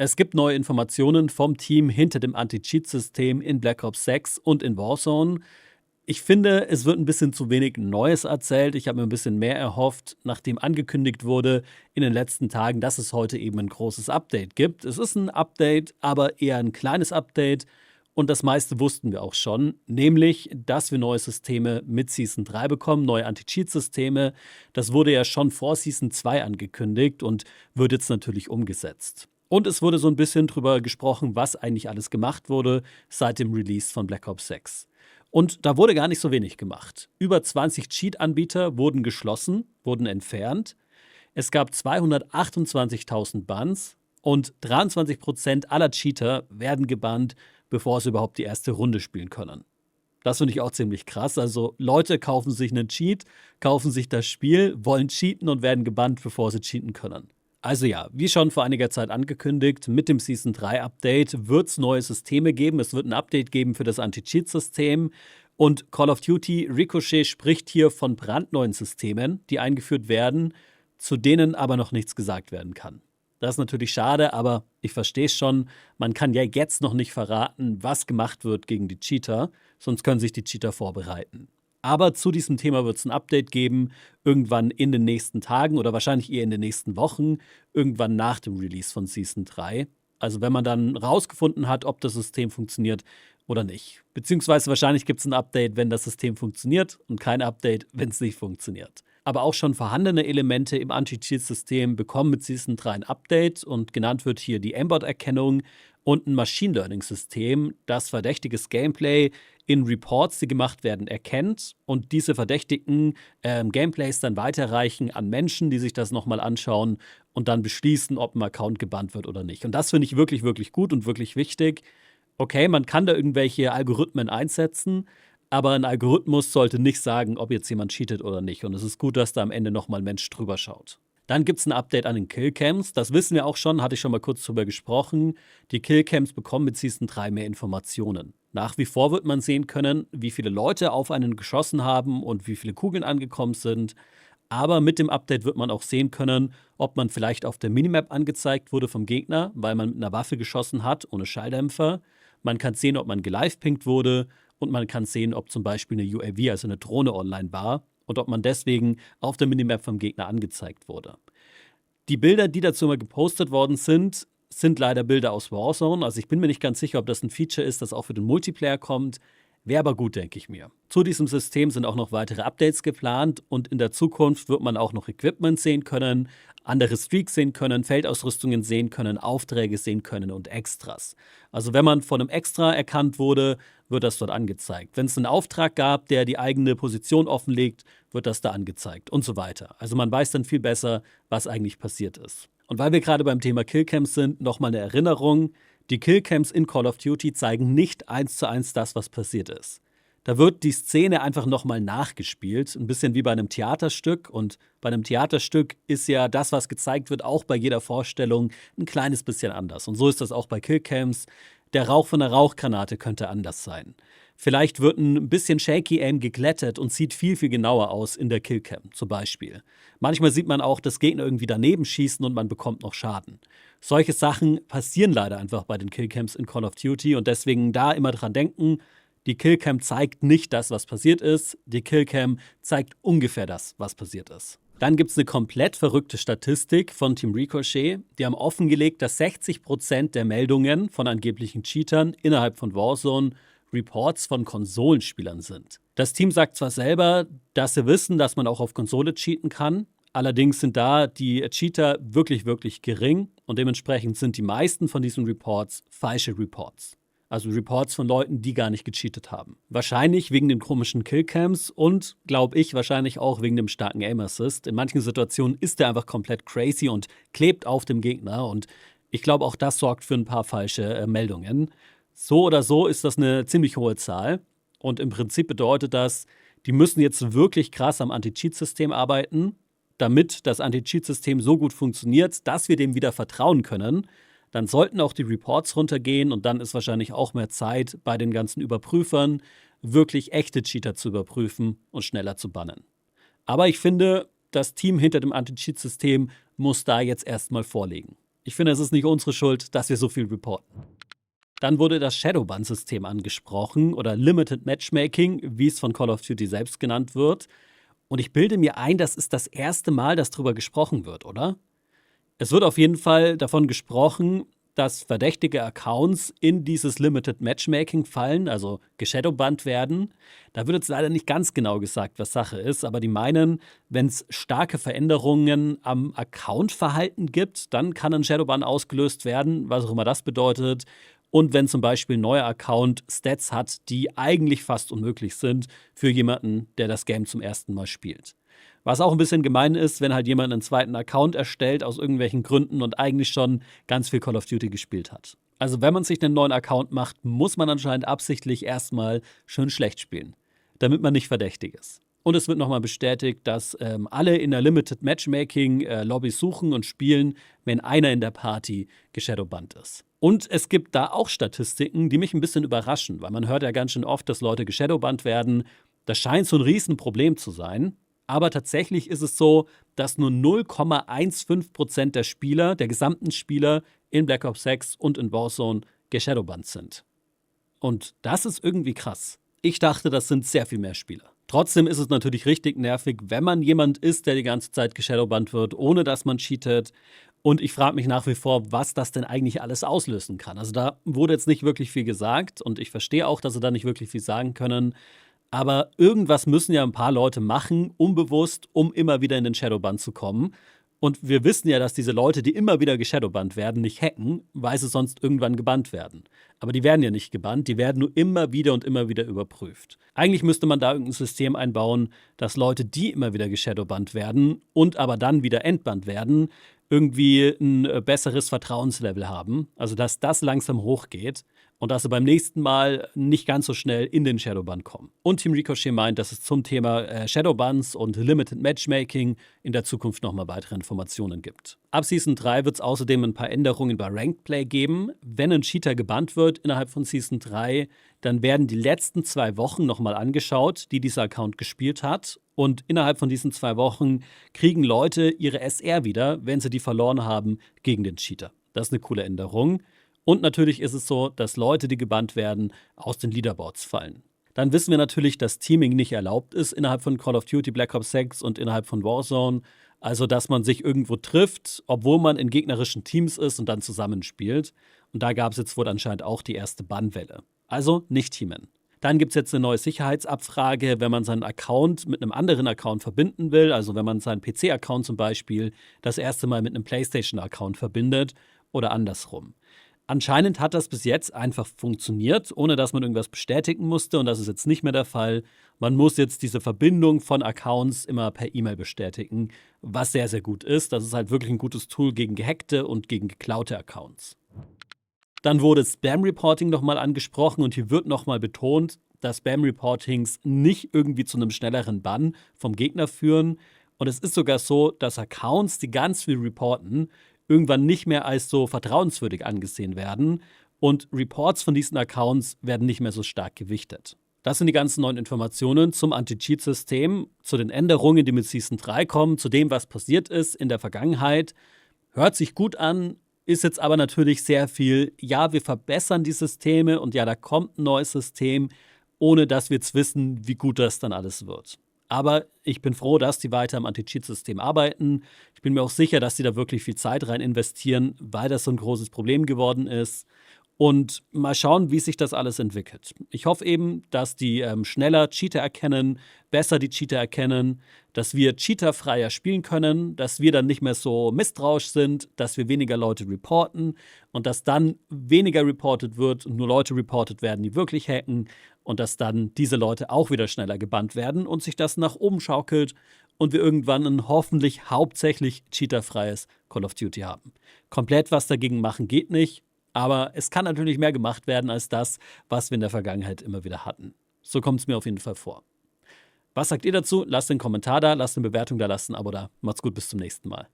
Es gibt neue Informationen vom Team hinter dem Anti-Cheat-System in Black Ops 6 und in Warzone. Ich finde, es wird ein bisschen zu wenig Neues erzählt. Ich habe mir ein bisschen mehr erhofft, nachdem angekündigt wurde in den letzten Tagen, dass es heute eben ein großes Update gibt. Es ist ein Update, aber eher ein kleines Update. Und das meiste wussten wir auch schon, nämlich, dass wir neue Systeme mit Season 3 bekommen, neue Anti-Cheat-Systeme. Das wurde ja schon vor Season 2 angekündigt und wird jetzt natürlich umgesetzt. Und es wurde so ein bisschen drüber gesprochen, was eigentlich alles gemacht wurde seit dem Release von Black Ops 6. Und da wurde gar nicht so wenig gemacht. Über 20 Cheat-Anbieter wurden geschlossen, wurden entfernt. Es gab 228.000 Bans und 23% aller Cheater werden gebannt, bevor sie überhaupt die erste Runde spielen können. Das finde ich auch ziemlich krass. Also Leute kaufen sich einen Cheat, kaufen sich das Spiel, wollen cheaten und werden gebannt, bevor sie cheaten können. Also ja, wie schon vor einiger Zeit angekündigt, mit dem Season 3 Update wird es neue Systeme geben. Es wird ein Update geben für das Anti-Cheat-System. Und Call of Duty Ricochet spricht hier von brandneuen Systemen, die eingeführt werden, zu denen aber noch nichts gesagt werden kann. Das ist natürlich schade, aber ich verstehe es schon. Man kann ja jetzt noch nicht verraten, was gemacht wird gegen die Cheater, sonst können sich die Cheater vorbereiten. Aber zu diesem Thema wird es ein Update geben, irgendwann in den nächsten Tagen oder wahrscheinlich eher in den nächsten Wochen, irgendwann nach dem Release von Season 3. Also wenn man dann rausgefunden hat, ob das System funktioniert oder nicht. Beziehungsweise wahrscheinlich gibt es ein Update, wenn das System funktioniert und kein Update, wenn es nicht funktioniert. Aber auch schon vorhandene Elemente im Anti-Cheat-System bekommen mit Season 3 ein Update und genannt wird hier die Aimbot-Erkennung und ein Machine Learning-System, das verdächtiges Gameplay in Reports, die gemacht werden, erkennt und diese verdächtigen Gameplays dann weiterreichen an Menschen, die sich das nochmal anschauen und dann beschließen, ob ein Account gebannt wird oder nicht. Und das finde ich wirklich, wirklich gut und wirklich wichtig. Okay, man kann da irgendwelche Algorithmen einsetzen, aber ein Algorithmus sollte nicht sagen, ob jetzt jemand cheatet oder nicht. Und es ist gut, dass da am Ende nochmal ein Mensch drüber schaut. Dann gibt es ein Update an den Killcams. Das wissen wir auch schon, hatte ich schon mal kurz drüber gesprochen. Die Killcams bekommen mit Season 3 mehr Informationen. Nach wie vor wird man sehen können, wie viele Leute auf einen geschossen haben und wie viele Kugeln angekommen sind. Aber mit dem Update wird man auch sehen können, ob man vielleicht auf der Minimap angezeigt wurde vom Gegner, weil man mit einer Waffe geschossen hat, ohne Schalldämpfer. Man kann sehen, ob man gelivepinkt wurde und man kann sehen, ob zum Beispiel eine UAV, also eine Drohne, online war und ob man deswegen auf der Minimap vom Gegner angezeigt wurde. Die Bilder, die dazu mal gepostet worden sind, sind leider Bilder aus Warzone. Also ich bin mir nicht ganz sicher, ob das ein Feature ist, das auch für den Multiplayer kommt. Wäre aber gut, denke ich mir. Zu diesem System sind auch noch weitere Updates geplant und in der Zukunft wird man auch noch Equipment sehen können, andere Streaks sehen können, Feldausrüstungen sehen können, Aufträge sehen können und Extras. Also wenn man von einem Extra erkannt wurde, wird das dort angezeigt. Wenn es einen Auftrag gab, der die eigene Position offenlegt, wird das da angezeigt und so weiter. Also man weiß dann viel besser, was eigentlich passiert ist. Und weil wir gerade beim Thema Killcams sind, nochmal eine Erinnerung. Die Killcams in Call of Duty zeigen nicht 1:1 das, was passiert ist. Da wird die Szene einfach nochmal nachgespielt, ein bisschen wie bei einem Theaterstück. Und bei einem Theaterstück ist ja das, was gezeigt wird, auch bei jeder Vorstellung ein kleines bisschen anders. Und so ist das auch bei Killcams. Der Rauch von der Rauchgranate könnte anders sein. Vielleicht wird ein bisschen Shaky Aim geglättet und sieht viel, viel genauer aus in der Killcam zum Beispiel. Manchmal sieht man auch, dass Gegner irgendwie daneben schießen und man bekommt noch Schaden. Solche Sachen passieren leider einfach bei den Killcams in Call of Duty und deswegen da immer dran denken, die Killcam zeigt nicht das, was passiert ist. Die Killcam zeigt ungefähr das, was passiert ist. Dann gibt es eine komplett verrückte Statistik von Team Ricochet. Die haben offengelegt, dass 60% der Meldungen von angeblichen Cheatern innerhalb von Warzone Reports von Konsolenspielern sind. Das Team sagt zwar selber, dass sie wissen, dass man auch auf Konsole cheaten kann, allerdings sind da die Cheater wirklich, wirklich gering und dementsprechend sind die meisten von diesen Reports falsche Reports. Also Reports von Leuten, die gar nicht gecheatet haben. Wahrscheinlich wegen den komischen Killcams und, glaube ich, wahrscheinlich auch wegen dem starken Aim Assist. In manchen Situationen ist der einfach komplett crazy und klebt auf dem Gegner und ich glaube, auch das sorgt für ein paar falsche Meldungen. So oder so ist das eine ziemlich hohe Zahl und im Prinzip bedeutet das, die müssen jetzt wirklich krass am Anti-Cheat-System arbeiten, damit das Anti-Cheat-System so gut funktioniert, dass wir dem wieder vertrauen können. Dann sollten auch die Reports runtergehen und dann ist wahrscheinlich auch mehr Zeit bei den ganzen Überprüfern, wirklich echte Cheater zu überprüfen und schneller zu bannen. Aber ich finde, das Team hinter dem Anti-Cheat-System muss da jetzt erstmal vorlegen. Ich finde, es ist nicht unsere Schuld, dass wir so viel reporten. Dann wurde das Shadowban-System angesprochen oder Limited Matchmaking, wie es von Call of Duty selbst genannt wird. Und ich bilde mir ein, das ist das erste Mal, dass darüber gesprochen wird, oder? Es wird auf jeden Fall davon gesprochen, dass verdächtige Accounts in dieses Limited Matchmaking fallen, also geshadowbannt werden. Da wird jetzt leider nicht ganz genau gesagt, was Sache ist, aber die meinen, wenn es starke Veränderungen am Accountverhalten gibt, dann kann ein Shadowban ausgelöst werden, was auch immer das bedeutet. Und wenn zum Beispiel ein neuer Account Stats hat, die eigentlich fast unmöglich sind für jemanden, der das Game zum ersten Mal spielt. Was auch ein bisschen gemein ist, wenn halt jemand einen zweiten Account erstellt aus irgendwelchen Gründen und eigentlich schon ganz viel Call of Duty gespielt hat. Also wenn man sich einen neuen Account macht, muss man anscheinend absichtlich erstmal schön schlecht spielen, damit man nicht verdächtig ist. Und es wird nochmal bestätigt, dass alle in der Limited Matchmaking Lobbys suchen und spielen, wenn einer in der Party geshadowbannt ist. Und es gibt da auch Statistiken, die mich ein bisschen überraschen, weil man hört ja ganz schön oft, dass Leute geshadowbannt werden. Das scheint so ein Riesenproblem zu sein. Aber tatsächlich ist es so, dass nur 0,15% der Spieler, der gesamten Spieler in Black Ops 6 und in Warzone geshadowbannt sind. Und das ist irgendwie krass. Ich dachte, das sind sehr viel mehr Spieler. Trotzdem ist es natürlich richtig nervig, wenn man jemand ist, der die ganze Zeit geshadowbannt wird, ohne dass man cheatet. Und ich frage mich nach wie vor, was das denn eigentlich alles auslösen kann. Also da wurde jetzt nicht wirklich viel gesagt und ich verstehe auch, dass sie da nicht wirklich viel sagen können. Aber irgendwas müssen ja ein paar Leute machen, unbewusst, um immer wieder in den Shadowban zu kommen. Und wir wissen ja, dass diese Leute, die immer wieder geshadowbannt werden, nicht hacken, weil sie sonst irgendwann gebannt werden. Aber die werden ja nicht gebannt, die werden nur immer wieder und immer wieder überprüft. Eigentlich müsste man da irgendein System einbauen, dass Leute, die immer wieder geshadowbannt werden und aber dann wieder entbannt werden, irgendwie ein besseres Vertrauenslevel haben. Also dass das langsam hochgeht und dass sie beim nächsten Mal nicht ganz so schnell in den Shadowban kommen. Und Team Ricochet meint, dass es zum Thema Shadowbans und Limited Matchmaking in der Zukunft nochmal weitere Informationen gibt. Ab Season 3 wird es außerdem ein paar Änderungen bei Ranked Play geben. Wenn ein Cheater gebannt wird innerhalb von Season 3, dann werden die letzten 2 Wochen nochmal angeschaut, die dieser Account gespielt hat. Und innerhalb von diesen 2 Wochen kriegen Leute ihre SR wieder, wenn sie die verloren haben gegen den Cheater. Das ist eine coole Änderung. Und natürlich ist es so, dass Leute, die gebannt werden, aus den Leaderboards fallen. Dann wissen wir natürlich, dass Teaming nicht erlaubt ist innerhalb von Call of Duty Black Ops 6 und innerhalb von Warzone. Also, dass man sich irgendwo trifft, obwohl man in gegnerischen Teams ist und dann zusammenspielt. Und da gab es jetzt wohl anscheinend auch die erste Bannwelle. Also nicht teamen. Dann gibt es jetzt eine neue Sicherheitsabfrage, wenn man seinen Account mit einem anderen Account verbinden will. Also wenn man seinen PC-Account zum Beispiel das erste Mal mit einem PlayStation-Account verbindet oder andersrum. Anscheinend hat das bis jetzt einfach funktioniert, ohne dass man irgendwas bestätigen musste. Und das ist jetzt nicht mehr der Fall. Man muss jetzt diese Verbindung von Accounts immer per E-Mail bestätigen, was sehr, sehr gut ist. Das ist halt wirklich ein gutes Tool gegen gehackte und gegen geklaute Accounts. Dann wurde Spam-Reporting nochmal angesprochen und hier wird nochmal betont, dass Spam-Reportings nicht irgendwie zu einem schnelleren Bann vom Gegner führen. Und es ist sogar so, dass Accounts, die ganz viel reporten, irgendwann nicht mehr als so vertrauenswürdig angesehen werden und Reports von diesen Accounts werden nicht mehr so stark gewichtet. Das sind die ganzen neuen Informationen zum Anti-Cheat-System, zu den Änderungen, die mit Season 3 kommen, zu dem, was passiert ist in der Vergangenheit. Hört sich gut an, ist jetzt aber natürlich sehr viel, ja, wir verbessern die Systeme und ja, da kommt ein neues System, ohne dass wir jetzt wissen, wie gut das dann alles wird. Aber ich bin froh, dass die weiter am Anti-Cheat-System arbeiten. Ich bin mir auch sicher, dass sie da wirklich viel Zeit rein investieren, weil das so ein großes Problem geworden ist. Und mal schauen, wie sich das alles entwickelt. Ich hoffe eben, dass die schneller Cheater erkennen, besser die Cheater erkennen, dass wir cheaterfreier spielen können, dass wir dann nicht mehr so misstrauisch sind, dass wir weniger Leute reporten und dass dann weniger reportet wird und nur Leute reportet werden, die wirklich hacken und dass dann diese Leute auch wieder schneller gebannt werden und sich das nach oben schaukelt und wir irgendwann ein hoffentlich hauptsächlich cheaterfreies Call of Duty haben. Komplett was dagegen machen geht nicht. Aber es kann natürlich mehr gemacht werden als das, was wir in der Vergangenheit immer wieder hatten. So kommt es mir auf jeden Fall vor. Was sagt ihr dazu? Lasst einen Kommentar da, lasst eine Bewertung da, lasst ein Abo da. Macht's gut, bis zum nächsten Mal.